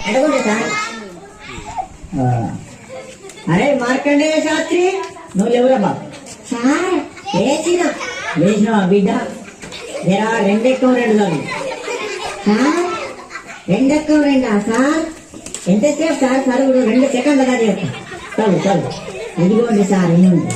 అడగండి సార్. అరే మార్కండేయ శాస్త్రి, నువ్వు లేవురా బాబు. సార్ లేచినా బిడ్డ, జరా రెండెక్కం రెండు చదువు. సార్ రెండెక్కం రెండా సార్? ఎంతసేపు సార్? చదువు 2 సెకండ్లు కదా చెప్తా. చదువు చదువు. ఇదిగోండి సార్, ఇన్నుంది.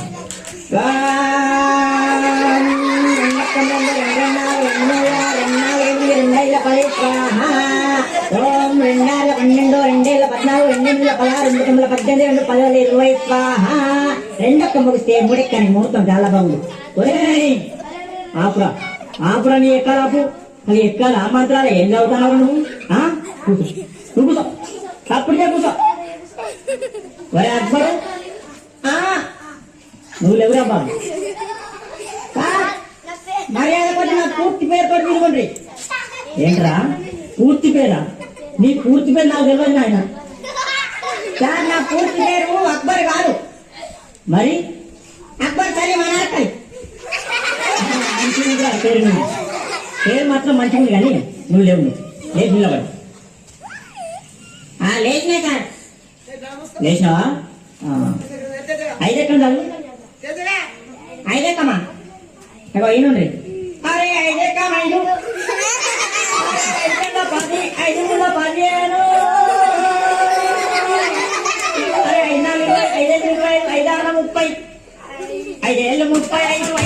ఓం 2 రెండొక్క ముగిస్తే ముడెక్కని ముహూర్తం చాలా బాగుంది. ఆపురా ఆపురా, నీ ఎక్కాలాపు అది ఎక్కాలి. ఆ మంత్రాలు ఏం చదువుతున్నావు నువ్వు? కూర్చో, అప్పుడే కూర్చో. ఒరే అక్బరు, నువ్వు లేవురా బాబు. మర్యాద కొద్ది నా పూర్తి పేరు కూడా తీసుకోండి. ఏంట్రా పూర్తి పేరా? నీ పూర్తి పేరు నాకు తెలియదు నాయన. సార్ నా పూర్తి పేరు అక్బర్ కాదు. మరి అక్బర్ సరే మన పేరు పేరు మాత్రం మంచిగా ఉంది, కానీ నువ్వు లేవు. లేచి నిలబడి. లేచినా సార్. లేచినావా? 5 ఎక్కడ చాలు? 5 ఎక్కమా? అయినండి. అరే 5 ఎక్కం, 5 10, 5 15. అరే 5 4 5 5 5 6 30, 5 ఏళ్ళు 35.